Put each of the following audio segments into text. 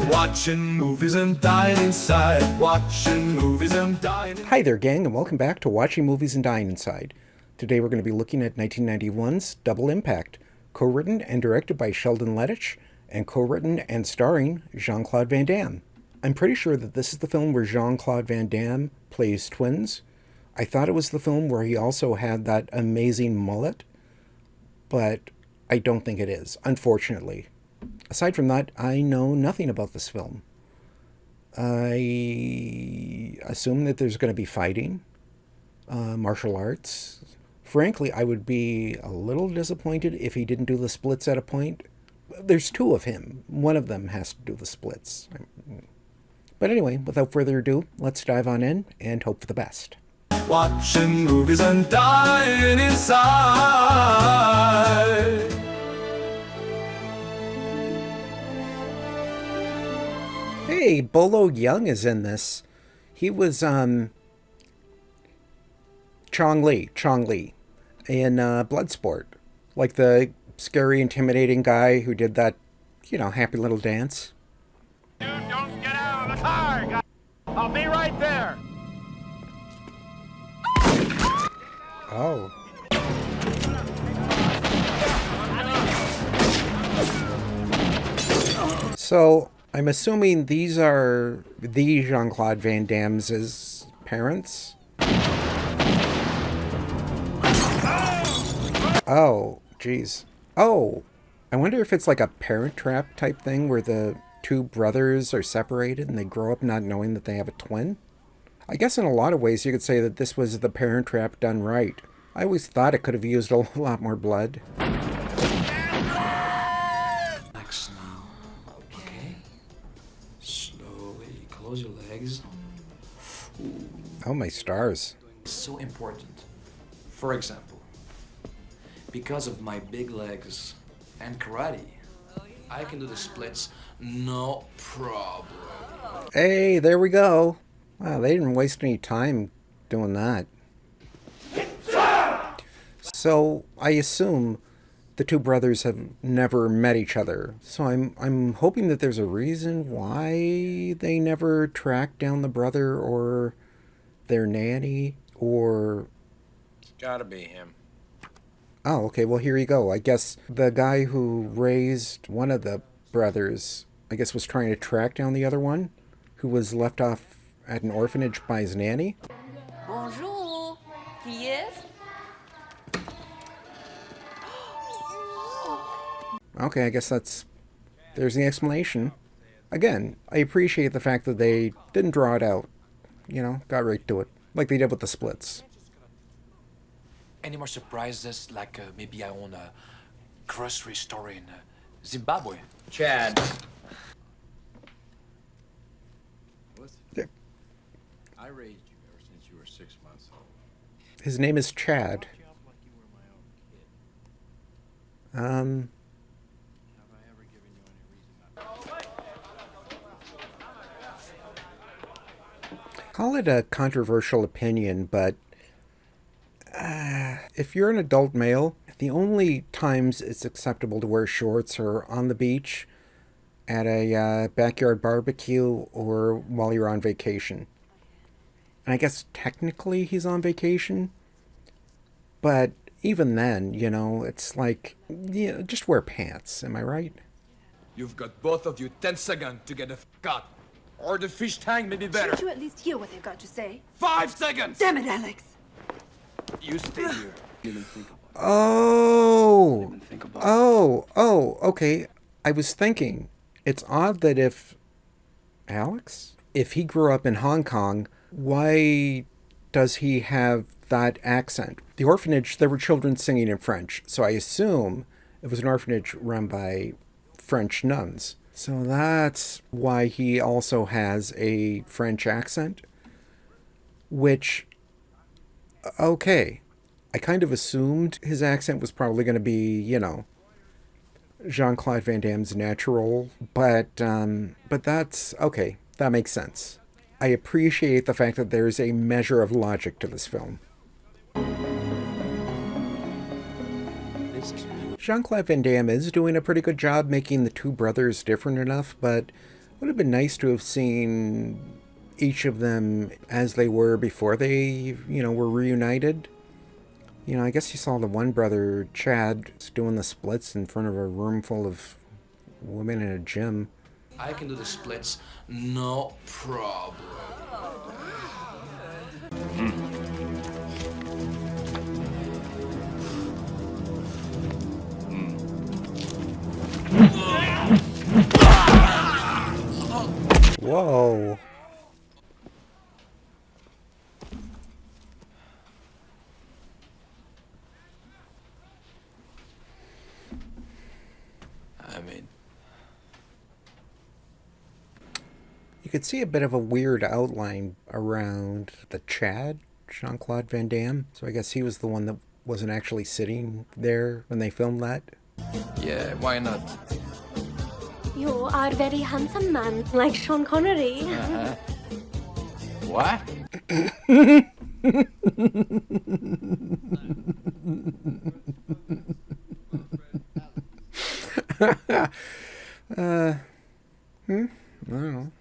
Watching movies and dying inside. Watching movies and dying. Hi there, gang, and welcome back to Watching Movies and Dying Inside. Today we're going to be looking at 1991's Double Impact, co-written and directed by Sheldon Lettich, and co-written and starring Jean-Claude Van Damme. I'm pretty sure that this is the film where Jean-Claude Van Damme plays twins. I thought it was the film where he also had that amazing mullet, but I don't think it is, unfortunately. Aside from that, I know nothing about this film. I assume that there's going to be fighting, martial arts. Frankly, I would be a little disappointed if he didn't do the splits at a point. There's two of him. One of them has to do the splits. But anyway, without further ado, let's dive on in and hope for the best. Watching movies and dying inside. Hey, Bolo Young is in this. He was Chong Li in Bloodsport. Like the scary, intimidating guy who did that, happy little dance. Dude, don't get out of the car! I'll be right there! Oh. So, I'm assuming these are the Jean-Claude Van Dammes' parents? Oh, jeez. Oh, I wonder if it's like a Parent Trap type thing where the two brothers are separated and they grow up not knowing that they have a twin? I guess in a lot of ways you could say that this was the Parent Trap done right. I always thought it could have used a lot more blood. Relax now, okay? Slowly close your legs. Oh, my stars. It's so important. For example, because of my big legs and karate, I can do the splits no problem. Hey, there we go. Wow, they didn't waste any time doing that. So, I assume the two brothers have never met each other. So I'm hoping that there's a reason why they never tracked down the brother or their nanny or... It's gotta be him. Oh, okay, well, here you go. I guess the guy who raised one of the brothers, I guess, was trying to track down the other one, who was left off at an orphanage by his nanny. Bonjour. Qui est? Okay, I guess there's the explanation. Again, I appreciate the fact that they didn't draw it out. Got right to it. Like they did with the splits. Any more surprises, like maybe I own a grocery store in Zimbabwe? Chad. Yeah. I raised you ever since you were 6 months old. His name is Chad. Have I ever given you any reason not? Call it a controversial opinion, but if you're an adult male, the only times it's acceptable to wear shorts are on the beach, at a backyard barbecue, or while you're on vacation. And I guess technically he's on vacation, but even then, it's like, just wear pants, am I right? You've got both of you 10 seconds to get the out. Or the fish tank may be better. Can't you at least hear what they've got to say? 5 seconds! Damn it, Alex! You stay here. Didn't think about Oh, it. Think about okay. I was thinking, it's odd that if he grew up in Hong Kong, why does he have that accent? The orphanage, there were children singing in French, so I assume it was an orphanage run by French nuns. So that's why he also has a French accent, which, okay, I kind of assumed his accent was probably going to be, Jean-Claude Van Damme's natural, but that's, okay, that makes sense. I appreciate the fact that there's a measure of logic to this film. Jean-Claude Van Damme is doing a pretty good job making the two brothers different enough, but Would have been nice to have seen each of them as they were before they, were reunited. I guess you saw the one brother, Chad, doing the splits in front of a room full of women in a gym. I can do the splits, no problem. Whoa. I mean, You could see a bit of a weird outline around the Chad, Jean-Claude Van Damme. So I guess he was the one that wasn't actually sitting there when they filmed that. Yeah, why not? You are a very handsome man, like Sean Connery. What? I don't know.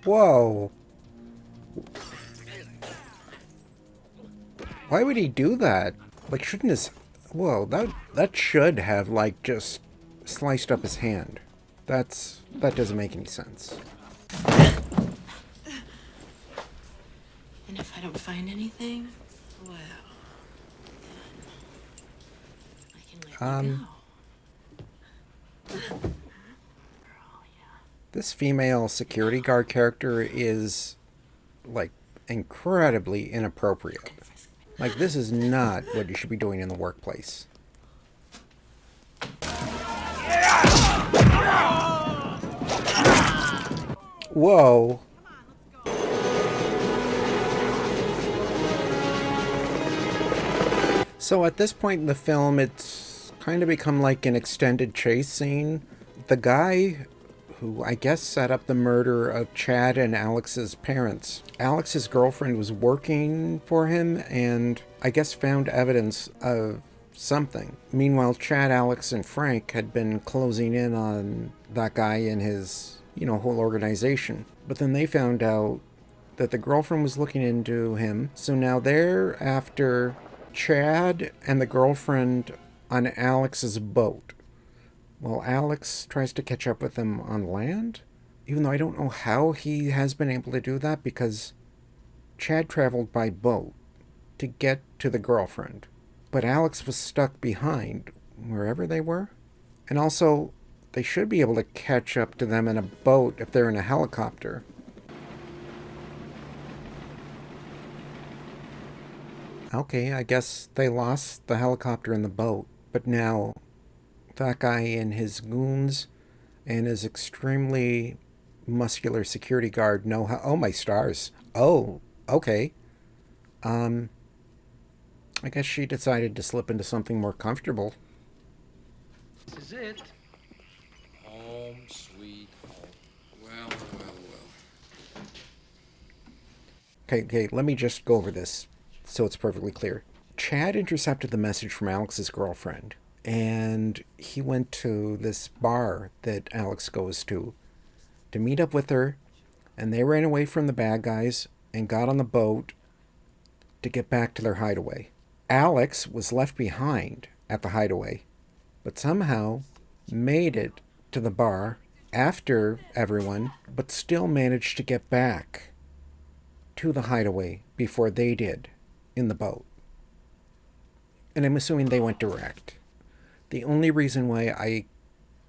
Whoa. Why would he do that? Like, shouldn't his... Whoa, that should have, like, just sliced up his hand. That doesn't make any sense. And if I don't find anything, well, then I can let you go. This female security guard character is, like, incredibly inappropriate. Like, this is not what you should be doing in the workplace. Whoa. So at this point in the film, it's kind of become like an extended chase scene. The guy who I guess set up the murder of Chad and Alex's parents. Alex's girlfriend was working for him and I guess found evidence of something. Meanwhile, Chad, Alex, and Frank had been closing in on that guy and his, whole organization. But then they found out that the girlfriend was looking into him. So now they're after Chad and the girlfriend on Alex's boat. Well, Alex tries to catch up with them on land, even though I don't know how he has been able to do that because Chad traveled by boat to get to the girlfriend, but Alex was stuck behind wherever they were. And also, they should be able to catch up to them in a boat if they're in a helicopter. Okay, I guess they lost the helicopter and the boat, but now that guy and his goons and his extremely muscular security guard know how... Oh, my stars. Oh, okay. I guess she decided to slip into something more comfortable. this is it. Home, sweet home. Well. Okay, let me just go over this so it's perfectly clear. Chad intercepted the message from Alex's girlfriend, and he went to this bar that Alex goes to meet up with her, and they ran away from the bad guys and got on the boat to get back to their hideaway. Alex was left behind at the hideaway, but somehow made it to the bar after everyone, but still managed to get back to the hideaway before they did in the boat. And I'm assuming they went direct. The only reason why I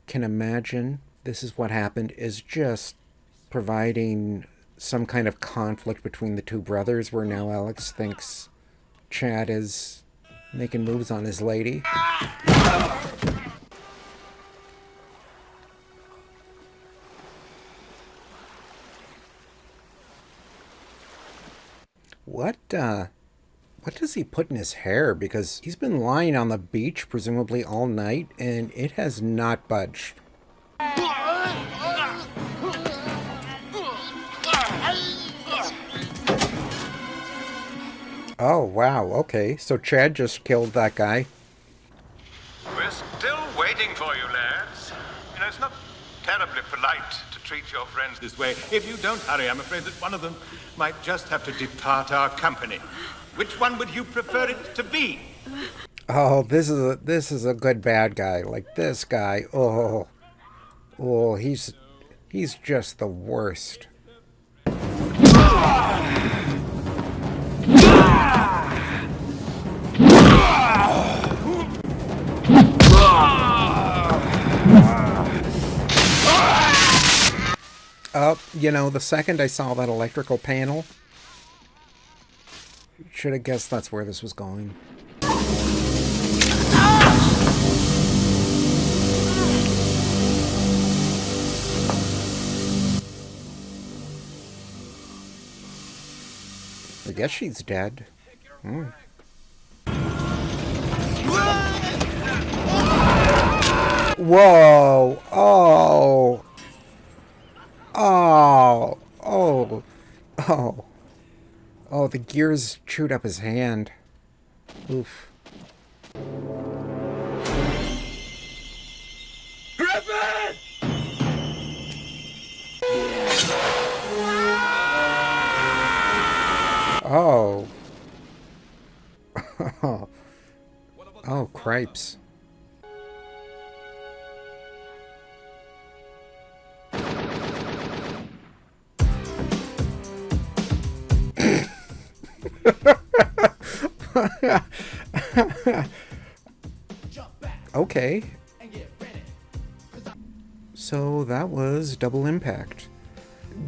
can imagine this is what happened is just providing some kind of conflict between the two brothers, where now Alex thinks Chad is making moves on his lady. What does he put in his hair? Because he's been lying on the beach, presumably all night, and it has not budged. Oh, wow, okay. So Chad just killed that guy. We're still waiting for you, lads. You know, it's not terribly polite to treat your friends this way. If you don't hurry, I'm afraid that one of them might just have to depart our company. Which one would you prefer it to be? Oh, this is a good bad guy. Like this guy. Oh, he's just the worst. You know, the second I saw that electrical panel, should have guessed that's where this was going. I guess she's dead. Whoa! Oh! Oh! Oh! Oh! Oh, the gears chewed up his hand. Oof. Griffin! Oh. Oh, cripes. Okay. So that was Double Impact.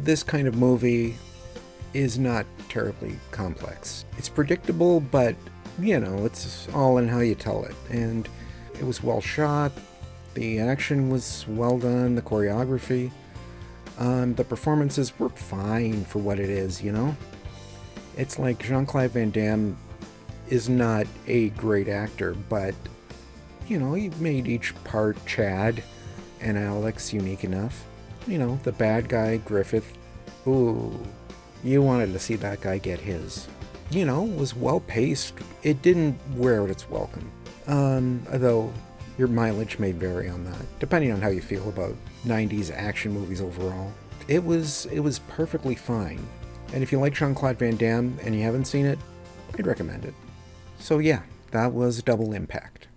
This kind of movie is not terribly complex. It's predictable, but, you know, it's all in how you tell it. And it was well shot, the action was well done, the choreography, the performances were fine for what it is, you know? It's like Jean-Claude Van Damme is not a great actor, but, you know, he made each part, Chad and Alex, unique enough. You know, the bad guy, Griffith, ooh, you wanted to see that guy get his. You know, it was well paced. It didn't wear out its welcome. Although your mileage may vary on that, depending on how you feel about 90s action movies overall. It was perfectly fine. And if you like Jean-Claude Van Damme and you haven't seen it, I'd recommend it. So yeah, that was Double Impact.